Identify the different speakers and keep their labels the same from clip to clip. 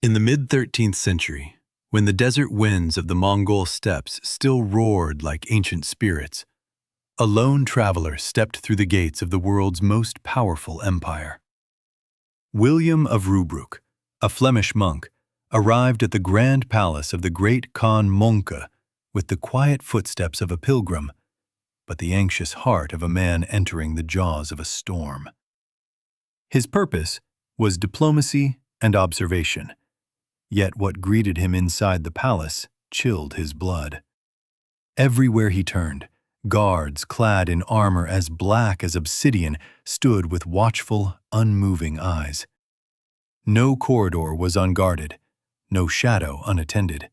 Speaker 1: In the mid-13th century, when the desert winds of the Mongol steppes still roared like ancient spirits, a lone traveler stepped through the gates of the world's most powerful empire. William of Rubruck, a Flemish monk, arrived at the grand palace of the great Khan Monka with the quiet footsteps of a pilgrim, but the anxious heart of a man entering the jaws of a storm. His purpose was diplomacy and observation. Yet what greeted him inside the palace chilled his blood. Everywhere he turned, guards clad in armor as black as obsidian stood with watchful, unmoving eyes. No corridor was unguarded, no shadow unattended.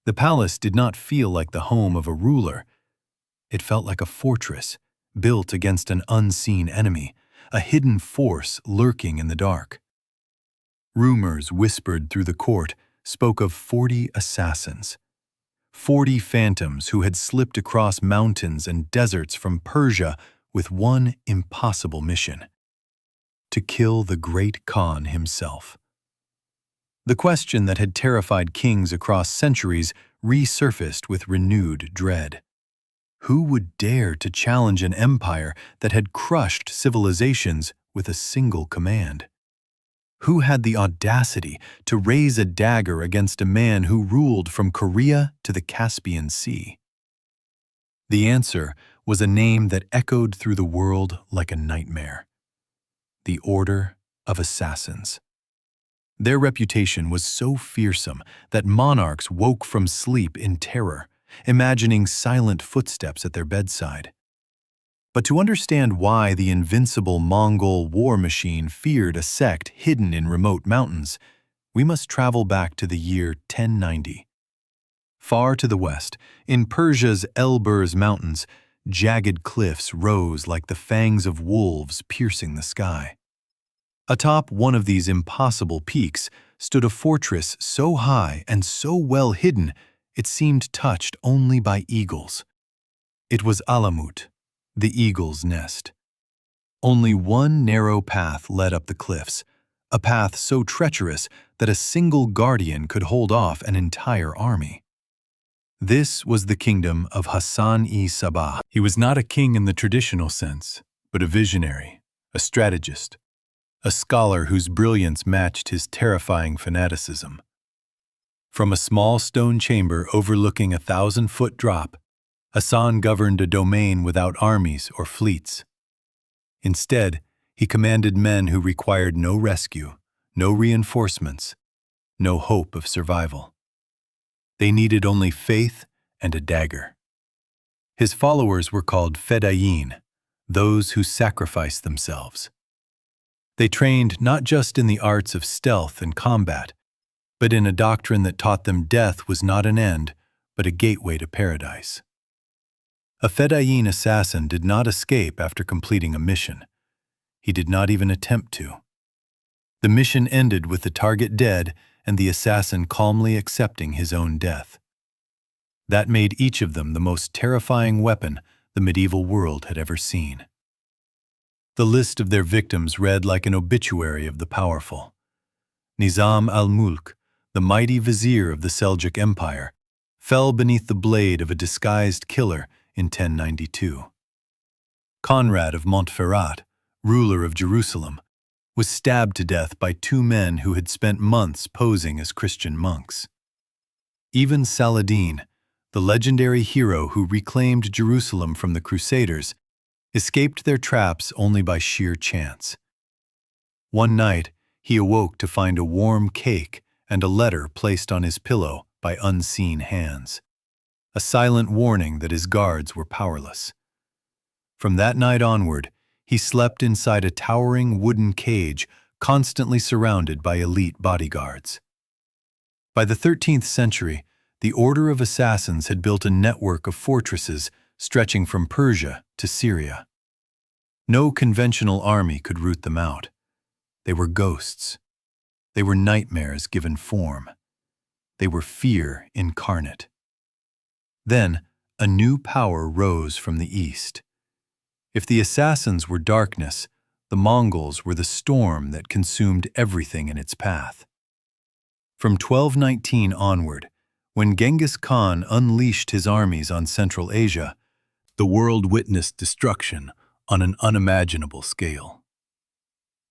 Speaker 1: The palace did not feel like the home of a ruler. It felt like a fortress, built against an unseen enemy, a hidden force lurking in the dark. Rumors whispered through the court spoke of 40 assassins, 40 phantoms who had slipped across mountains and deserts from Persia with one impossible mission: to kill the great Khan himself. The question that had terrified kings across centuries resurfaced with renewed dread. Who would dare to challenge an empire that had crushed civilizations with a single command? Who had the audacity to raise a dagger against a man who ruled from Korea to the Caspian Sea? The answer was a name that echoed through the world like a nightmare: the Order of Assassins. Their reputation was so fearsome that monarchs woke from sleep in terror, imagining silent footsteps at their bedside. But to understand why the invincible Mongol war machine feared a sect hidden in remote mountains, we must travel back to the year 1090. Far to the west, in Persia's Elburz Mountains, jagged cliffs rose like the fangs of wolves piercing the sky. Atop one of these impossible peaks stood a fortress so high and so well hidden it seemed touched only by eagles. It was Alamut, the eagle's nest. Only one narrow path led up the cliffs, a path so treacherous that a single guardian could hold off an entire army. This was the kingdom of Hassan-i-Sabah. He was not a king in the traditional sense, but a visionary, a strategist, a scholar whose brilliance matched his terrifying fanaticism. From a small stone chamber overlooking a 1,000-foot drop, Hassan governed a domain without armies or fleets. Instead, he commanded men who required no rescue, no reinforcements, no hope of survival. They needed only faith and a dagger. His followers were called fedayeen, those who sacrificed themselves. They trained not just in the arts of stealth and combat, but in a doctrine that taught them death was not an end, but a gateway to paradise. A fedayeen assassin did not escape after completing a mission. He did not even attempt to. The mission ended with the target dead and the assassin calmly accepting his own death. That made each of them the most terrifying weapon the medieval world had ever seen. The list of their victims read like an obituary of the powerful. Nizam al-Mulk, the mighty vizier of the Seljuk Empire, fell beneath the blade of a disguised killer in 1092. Conrad of Montferrat, ruler of Jerusalem, was stabbed to death by two men who had spent months posing as Christian monks. Even Saladin, the legendary hero who reclaimed Jerusalem from the Crusaders, escaped their traps only by sheer chance. One night, he awoke to find a warm cake and a letter placed on his pillow by unseen hands, a silent warning that his guards were powerless. From that night onward, he slept inside a towering wooden cage, constantly surrounded by elite bodyguards. By the 13th century, the Order of Assassins had built a network of fortresses stretching from Persia to Syria. No conventional army could root them out. They were ghosts. They were nightmares given form. They were fear incarnate. Then, a new power rose from the east. If the assassins were darkness, the Mongols were the storm that consumed everything in its path. From 1219 onward, when Genghis Khan unleashed his armies on Central Asia, the world witnessed destruction on an unimaginable scale.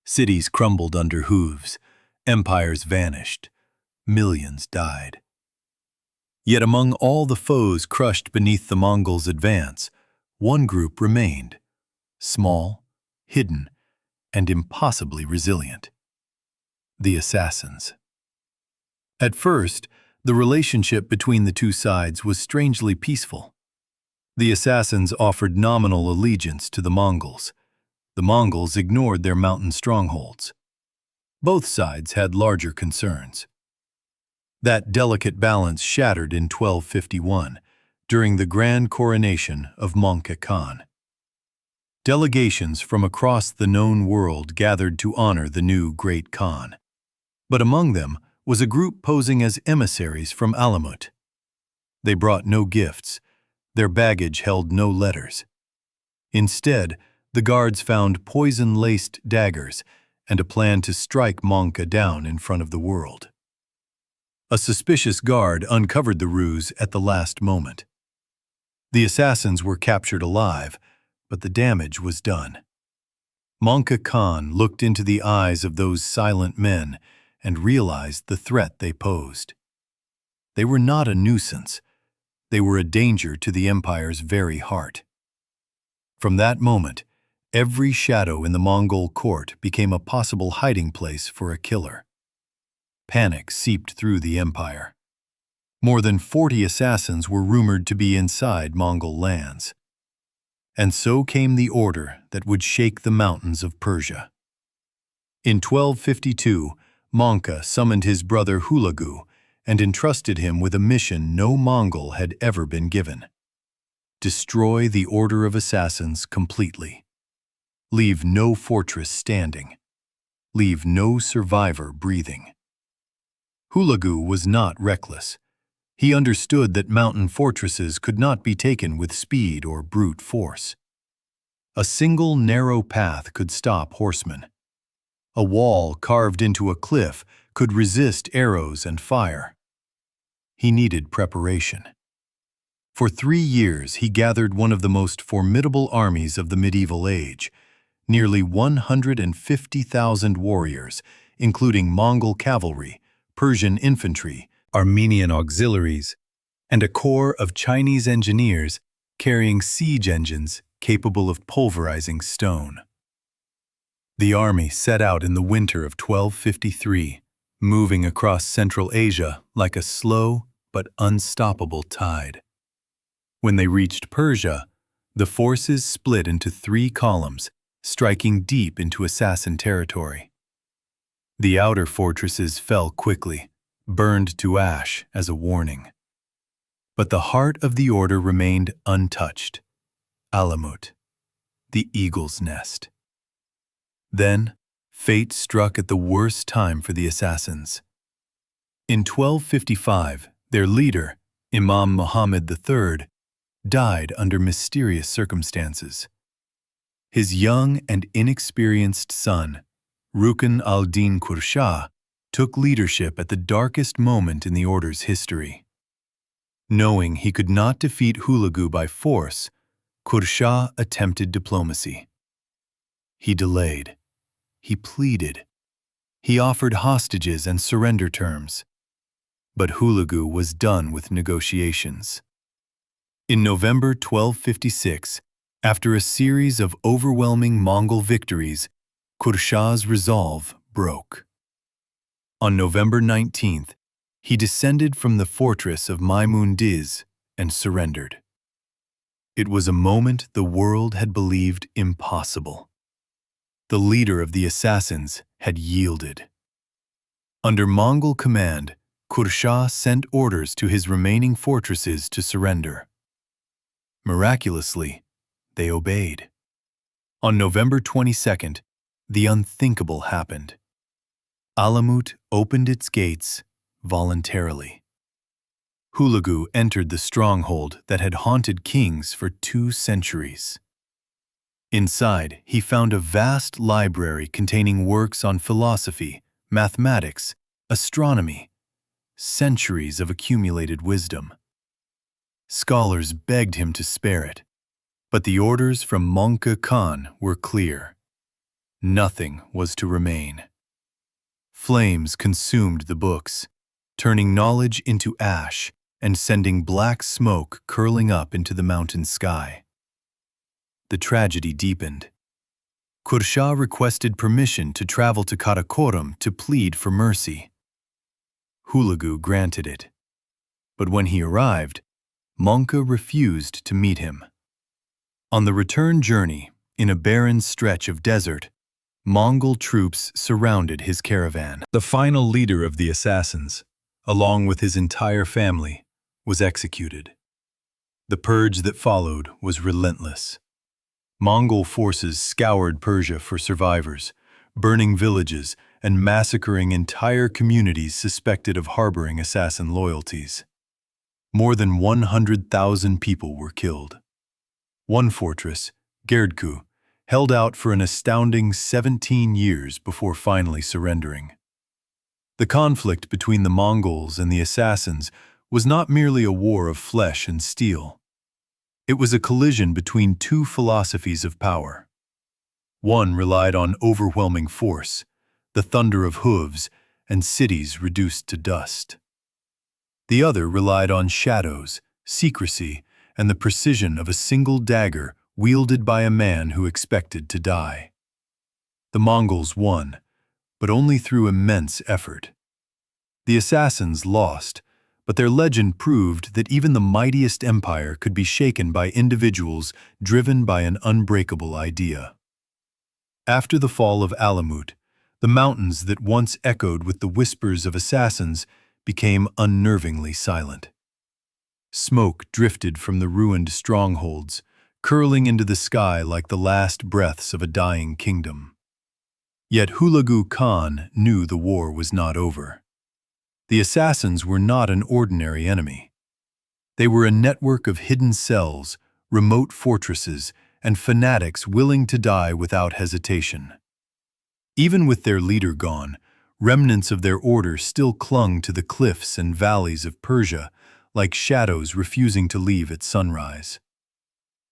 Speaker 1: Cities crumbled under hooves, empires vanished, millions died. Yet among all the foes crushed beneath the Mongols' advance, one group remained, small, hidden, and impossibly resilient: the assassins. At first, the relationship between the two sides was strangely peaceful. The assassins offered nominal allegiance to the Mongols. The Mongols ignored their mountain strongholds. Both sides had larger concerns. That delicate balance shattered in 1251, during the grand coronation of Mongol Khan. Delegations from across the known world gathered to honor the new great Khan. But among them was a group posing as emissaries from Alamut. They brought no gifts. Their baggage held no letters. Instead, the guards found poison-laced daggers and a plan to strike Mongol down in front of the world. A suspicious guard uncovered the ruse at the last moment. The assassins were captured alive, but the damage was done. Mongol Khan looked into the eyes of those silent men and realized the threat they posed. They were not a nuisance. They were a danger to the empire's very heart. From that moment, every shadow in the Mongol court became a possible hiding place for a killer. Panic seeped through the empire. More than 40 assassins were rumored to be inside Mongol lands. And so came the order that would shake the mountains of Persia. In 1252, Mongol summoned his brother Hulagu and entrusted him with a mission no Mongol had ever been given: destroy the order of assassins completely. Leave no fortress standing. Leave no survivor breathing. Hulagu was not reckless. He understood that mountain fortresses could not be taken with speed or brute force. A single narrow path could stop horsemen. A wall carved into a cliff could resist arrows and fire. He needed preparation. For 3 years he gathered one of the most formidable armies of the medieval age, nearly 150,000 warriors, including Mongol cavalry, Persian infantry, Armenian auxiliaries, and a corps of Chinese engineers carrying siege engines capable of pulverizing stone. The army set out in the winter of 1253, moving across Central Asia like a slow but unstoppable tide. When they reached Persia, the forces split into 3 columns, striking deep into assassin territory. The outer fortresses fell quickly, burned to ash as a warning. But the heart of the order remained untouched: Alamut, the eagle's nest. Then, fate struck at the worst time for the assassins. In 1255, their leader, Imam Muhammad III, died under mysterious circumstances. His young and inexperienced son, Rukn al-Din Qurshah, took leadership at the darkest moment in the order's history. Knowing he could not defeat Hulagu by force, Qurshah attempted diplomacy. He delayed. He pleaded. He offered hostages and surrender terms. But Hulagu was done with negotiations. In November 1256, after a series of overwhelming Mongol victories, Qurshah's resolve broke. On November 19th, he descended from the fortress of Maimundiz and surrendered. It was a moment the world had believed impossible. The leader of the assassins had yielded. Under Mongol command, Qurshah sent orders to his remaining fortresses to surrender. Miraculously, they obeyed. On November 22nd, the unthinkable happened. Alamut opened its gates voluntarily. Hulagu entered the stronghold that had haunted kings for 2 centuries. Inside, he found a vast library containing works on philosophy, mathematics, astronomy, centuries of accumulated wisdom. Scholars begged him to spare it, but the orders from Mongol Khan were clear. Nothing was to remain. Flames consumed the books, turning knowledge into ash and sending black smoke curling up into the mountain sky. The tragedy deepened. Khurshah requested permission to travel to Karakoram to plead for mercy. Hulagu granted it. But when he arrived, Mongol refused to meet him. On the return journey, in a barren stretch of desert, Mongol troops surrounded his caravan. The final leader of the assassins, along with his entire family, was executed. The purge that followed was relentless. Mongol forces scoured Persia for survivors, burning villages and massacring entire communities suspected of harboring assassin loyalties. More than 100,000 people were killed. One fortress, Gerdku, held out for an astounding 17 years before finally surrendering. The conflict between the Mongols and the assassins was not merely a war of flesh and steel. It was a collision between two philosophies of power. One relied on overwhelming force, the thunder of hooves, and cities reduced to dust. The other relied on shadows, secrecy, and the precision of a single dagger wielded by a man who expected to die. The Mongols won, but only through immense effort. The assassins lost, but their legend proved that even the mightiest empire could be shaken by individuals driven by an unbreakable idea. After the fall of Alamut, the mountains that once echoed with the whispers of assassins became unnervingly silent. Smoke drifted from the ruined strongholds, curling into the sky like the last breaths of a dying kingdom. Yet Hulagu Khan knew the war was not over. The assassins were not an ordinary enemy. They were a network of hidden cells, remote fortresses, and fanatics willing to die without hesitation. Even with their leader gone, remnants of their order still clung to the cliffs and valleys of Persia, like shadows refusing to leave at sunrise.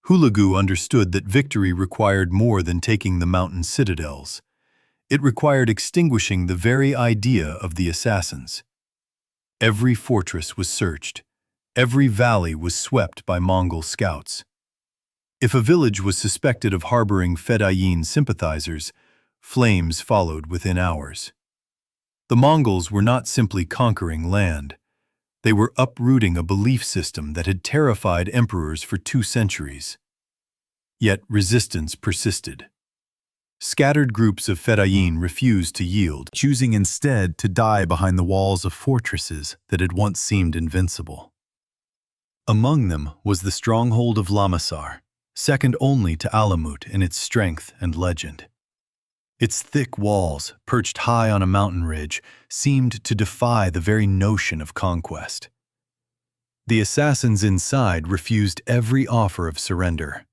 Speaker 1: Hulagu understood that victory required more than taking the mountain citadels. It required extinguishing the very idea of the assassins. Every fortress was searched. Every valley was swept by Mongol scouts. If a village was suspected of harboring Fedayeen sympathizers, flames followed within hours. The Mongols were not simply conquering land. They were uprooting a belief system that had terrified emperors for 2 centuries. Yet resistance persisted. Scattered groups of Fedayeen refused to yield, choosing instead to die behind the walls of fortresses that had once seemed invincible. Among them was the stronghold of Lamasar, second only to Alamut in its strength and legend. Its thick walls, perched high on a mountain ridge, seemed to defy the very notion of conquest. The assassins inside refused every offer of surrender.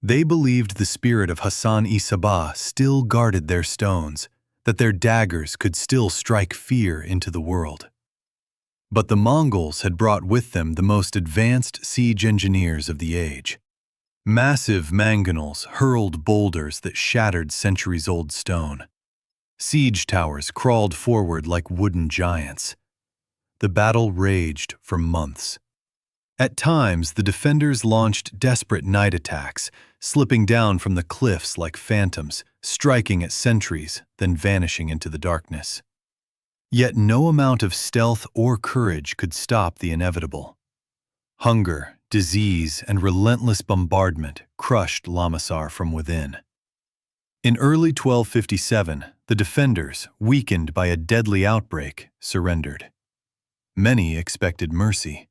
Speaker 1: They believed the spirit of Hassan-i Sabah still guarded their stones, that their daggers could still strike fear into the world. But the Mongols had brought with them the most advanced siege engineers of the age. Massive mangonels hurled boulders that shattered centuries-old stone. Siege towers crawled forward like wooden giants. The battle raged for months. At times, the defenders launched desperate night attacks, slipping down from the cliffs like phantoms, striking at sentries, then vanishing into the darkness. Yet no amount of stealth or courage could stop the inevitable. Hunger, disease, and relentless bombardment crushed Lamasar from within. In early 1257, the defenders, weakened by a deadly outbreak, surrendered. Many expected mercy.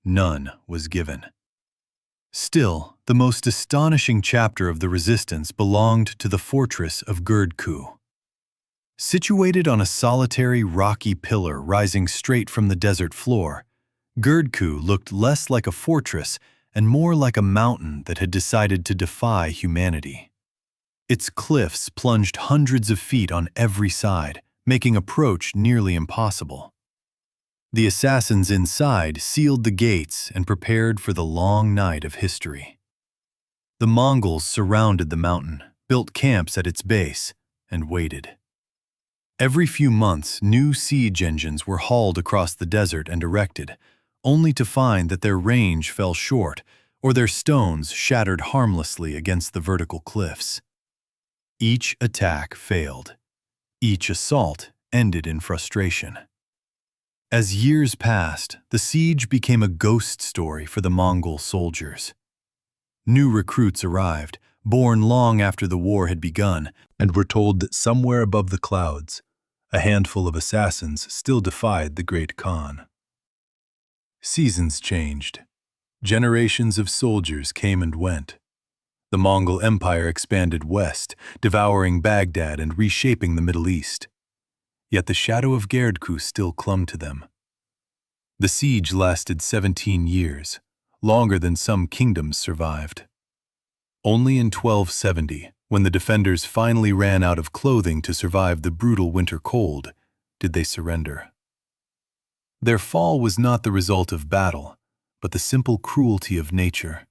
Speaker 1: None was given. Still, the most astonishing chapter of the resistance belonged to the fortress of Gerdku. Situated on a solitary rocky pillar rising straight from the desert floor, Gerdku looked less like a fortress and more like a mountain that had decided to defy humanity. Its cliffs plunged hundreds of feet on every side, making approach nearly impossible. The assassins inside sealed the gates and prepared for the long night of history. The Mongols surrounded the mountain, built camps at its base, and waited. Every few months, new siege engines were hauled across the desert and erected, only to find that their range fell short or their stones shattered harmlessly against the vertical cliffs. Each attack failed. Each assault ended in frustration. As years passed, the siege became a ghost story for the Mongol soldiers. New recruits arrived, born long after the war had begun, and were told that somewhere above the clouds, a handful of assassins still defied the great Khan. Seasons changed. Generations of soldiers came and went. The Mongol Empire expanded west, devouring Baghdad and reshaping the Middle East. Yet the shadow of Gerdku still clung to them. The siege lasted 17 years, longer than some kingdoms survived. Only in 1270, when the defenders finally ran out of clothing to survive the brutal winter cold, did they surrender. Their fall was not the result of battle, but the simple cruelty of nature,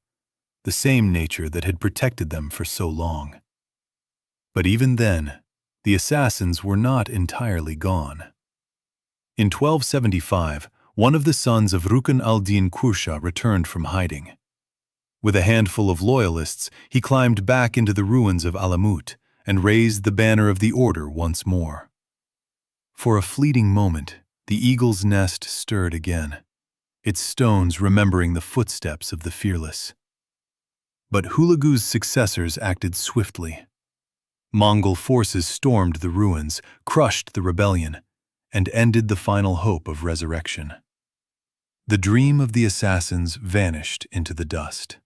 Speaker 1: the same nature that had protected them for so long. But even then, the assassins were not entirely gone. In 1275, one of the sons of Rukn al-Din Kursha returned from hiding. With a handful of loyalists, he climbed back into the ruins of Alamut and raised the banner of the order once more. For a fleeting moment, the eagle's nest stirred again, its stones remembering the footsteps of the fearless. But Hulagu's successors acted swiftly. Mongol forces stormed the ruins, crushed the rebellion, and ended the final hope of resurrection. The dream of the assassins vanished into the dust.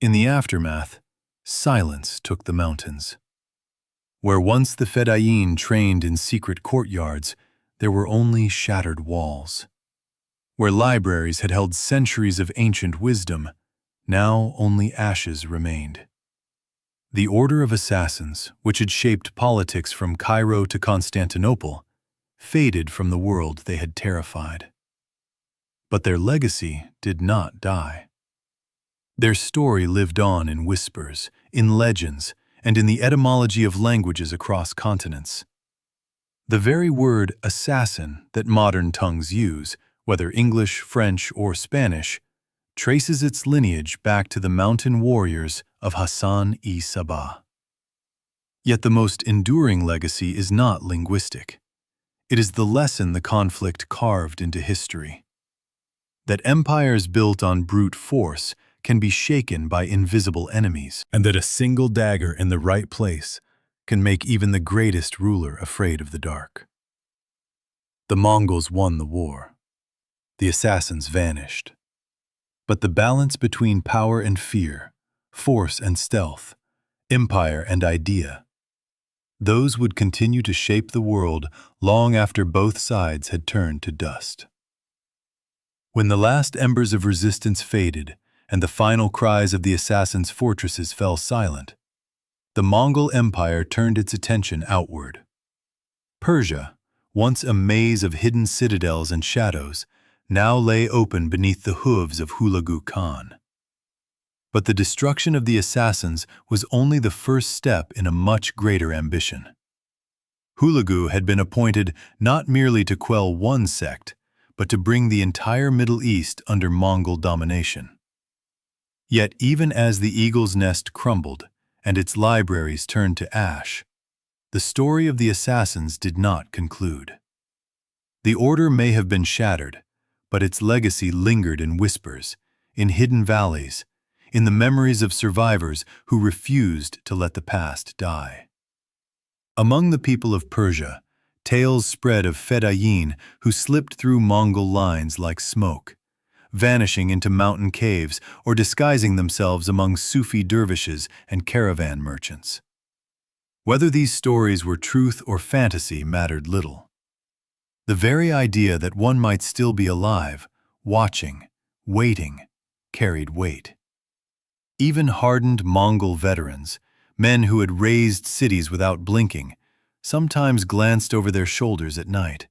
Speaker 1: In the aftermath, silence took the mountains. Where once the Fedayeen trained in secret courtyards, there were only shattered walls. Where libraries had held centuries of ancient wisdom, now only ashes remained. The order of assassins, which had shaped politics from Cairo to Constantinople, faded from the world they had terrified. But their legacy did not die. Their story lived on in whispers, in legends, and in the etymology of languages across continents. The very word assassin that modern tongues use, whether English, French, or Spanish, traces its lineage back to the mountain warriors of Hassan-i-Sabah. Yet the most enduring legacy is not linguistic. It is the lesson the conflict carved into history. That empires built on brute force can be shaken by invisible enemies, and that a single dagger in the right place can make even the greatest ruler afraid of the dark. The Mongols won the war. The assassins vanished. But the balance between power and fear, force and stealth, empire and idea, those would continue to shape the world long after both sides had turned to dust. When the last embers of resistance faded and the final cries of the assassins' fortresses fell silent, the Mongol Empire turned its attention outward. Persia, once a maze of hidden citadels and shadows, now lay open beneath the hooves of Hulagu Khan. But the destruction of the assassins was only the first step in a much greater ambition. Hulagu had been appointed not merely to quell one sect, but to bring the entire Middle East under Mongol domination. Yet even as the eagle's nest crumbled and its libraries turned to ash, the story of the assassins did not conclude. The order may have been shattered, but its legacy lingered in whispers, in hidden valleys, in the memories of survivors who refused to let the past die. Among the people of Persia, tales spread of Fedayeen who slipped through Mongol lines like smoke, vanishing into mountain caves or disguising themselves among Sufi dervishes and caravan merchants. Whether these stories were truth or fantasy mattered little. The very idea that one might still be alive, watching, waiting, carried weight. Even hardened Mongol veterans, men who had razed cities without blinking, sometimes glanced over their shoulders at night,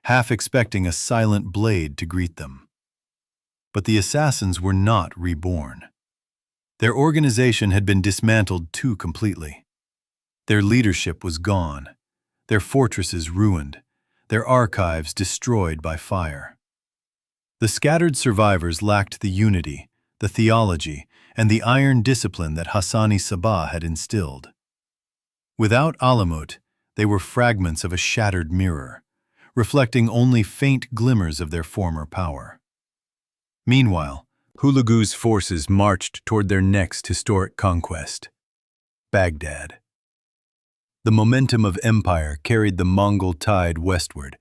Speaker 1: half expecting a silent blade to greet them. But the assassins were not reborn. Their organization had been dismantled too completely. Their leadership was gone, their fortresses ruined, their archives destroyed by fire. The scattered survivors lacked the unity, the theology, and the iron discipline that Hassani-Sabah had instilled. Without Alamut, they were fragments of a shattered mirror, reflecting only faint glimmers of their former power. Meanwhile, Hulagu's forces marched toward their next historic conquest, Baghdad. The momentum of empire carried the Mongol tide westward,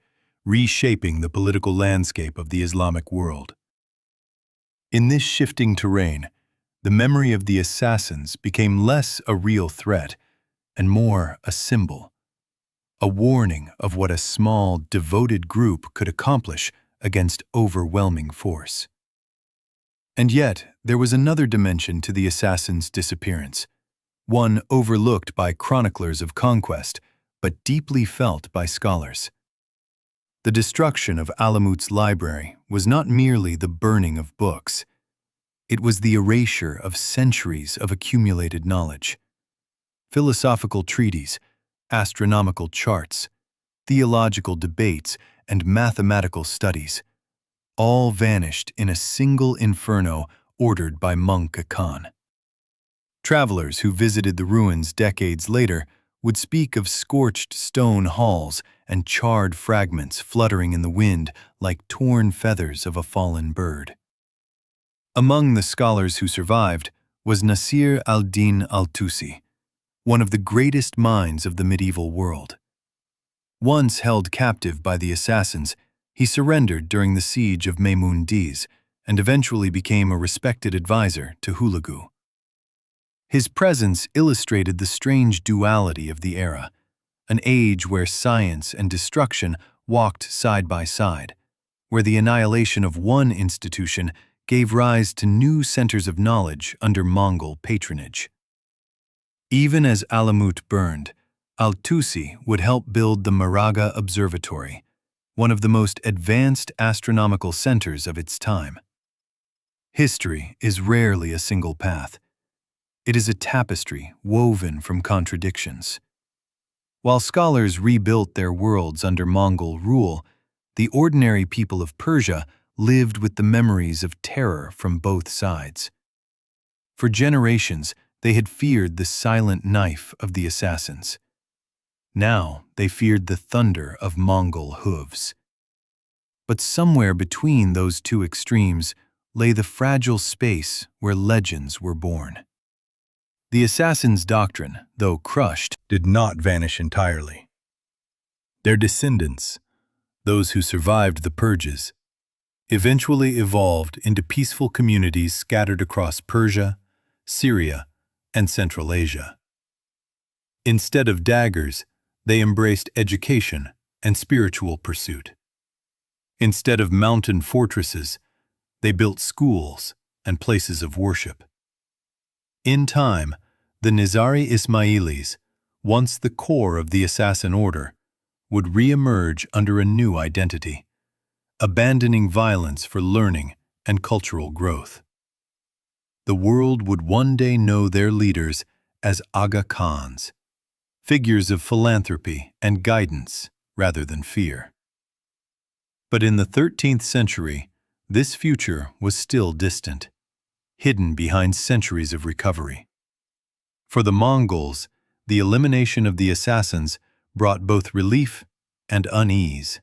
Speaker 1: reshaping the political landscape of the Islamic world. In this shifting terrain, the memory of the assassins became less a real threat and more a symbol, a warning of what a small, devoted group could accomplish against overwhelming force. And yet, there was another dimension to the assassins' disappearance, one overlooked by chroniclers of conquest, but deeply felt by scholars. The destruction of Alamut's library was not merely the burning of books. It was the erasure of centuries of accumulated knowledge. Philosophical treatises, astronomical charts, theological debates, and mathematical studies, all vanished in a single inferno ordered by Mongol Khan. Travelers who visited the ruins decades later would speak of scorched stone halls and charred fragments fluttering in the wind like torn feathers of a fallen bird. Among the scholars who survived was Nasir al-Din al-Tusi, one of the greatest minds of the medieval world. Once held captive by the assassins, he surrendered during the siege of Maimundiz and eventually became a respected advisor to Hulagu. His presence illustrated the strange duality of the era, an age where science and destruction walked side by side, where the annihilation of one institution gave rise to new centers of knowledge under Mongol patronage. Even as Alamut burned, Al-Tusi would help build the Maraga Observatory, one of the most advanced astronomical centers of its time. History is rarely a single path. It is a tapestry woven from contradictions. While scholars rebuilt their worlds under Mongol rule, the ordinary people of Persia lived with the memories of terror from both sides. For generations, they had feared the silent knife of the assassins. Now they feared the thunder of Mongol hooves. But somewhere between those two extremes lay the fragile space where legends were born. The assassins' doctrine, though crushed, did not vanish entirely. Their descendants, those who survived the purges, eventually evolved into peaceful communities scattered across Persia, Syria, and Central Asia. Instead of daggers, they embraced education and spiritual pursuit. Instead of mountain fortresses, they built schools and places of worship. In time, the Nizari Ismailis, once the core of the assassin order, would re-emerge under a new identity, abandoning violence for learning and cultural growth. The world would one day know their leaders as Aga Khans, figures of philanthropy and guidance rather than fear. But in the 13th century, this future was still distant, hidden behind centuries of recovery. For the Mongols, the elimination of the assassins brought both relief and unease.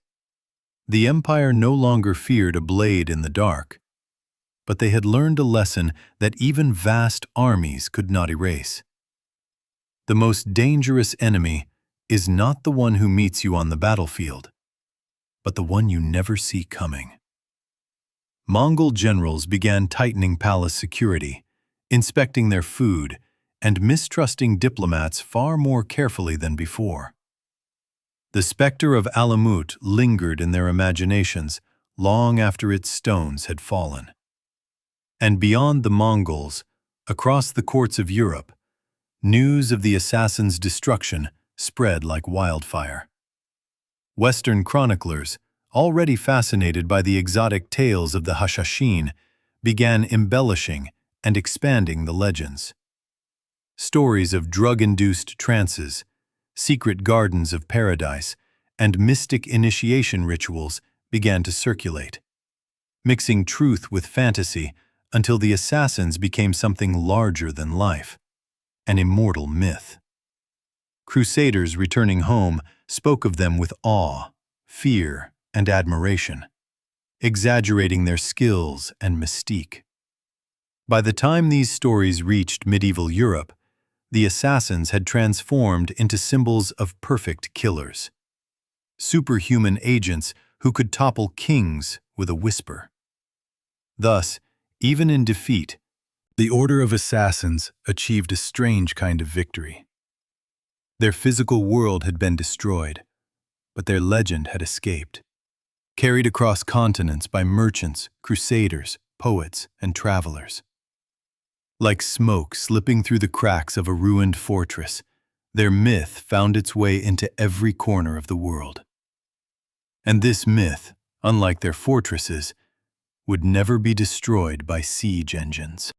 Speaker 1: The empire no longer feared a blade in the dark, but they had learned a lesson that even vast armies could not erase. The most dangerous enemy is not the one who meets you on the battlefield, but the one you never see coming. Mongol generals began tightening palace security, inspecting their food, and mistrusting diplomats far more carefully than before. The specter of Alamut lingered in their imaginations long after its stones had fallen. And beyond the Mongols, across the courts of Europe, news of the assassins' destruction spread like wildfire. Western chroniclers, already fascinated by the exotic tales of the Hashashin, began embellishing and expanding the legends. Stories of drug-induced trances, secret gardens of paradise, and mystic initiation rituals began to circulate, mixing truth with fantasy until the assassins became something larger than life, an immortal myth. Crusaders returning home spoke of them with awe, fear, and admiration, exaggerating their skills and mystique. By the time these stories reached medieval Europe, the assassins had transformed into symbols of perfect killers, superhuman agents who could topple kings with a whisper. Thus, even in defeat, the Order of Assassins achieved a strange kind of victory. Their physical world had been destroyed, but their legend had escaped, carried across continents by merchants, crusaders, poets, and travelers. Like smoke slipping through the cracks of a ruined fortress, their myth found its way into every corner of the world. And this myth, unlike their fortresses, would never be destroyed by siege engines.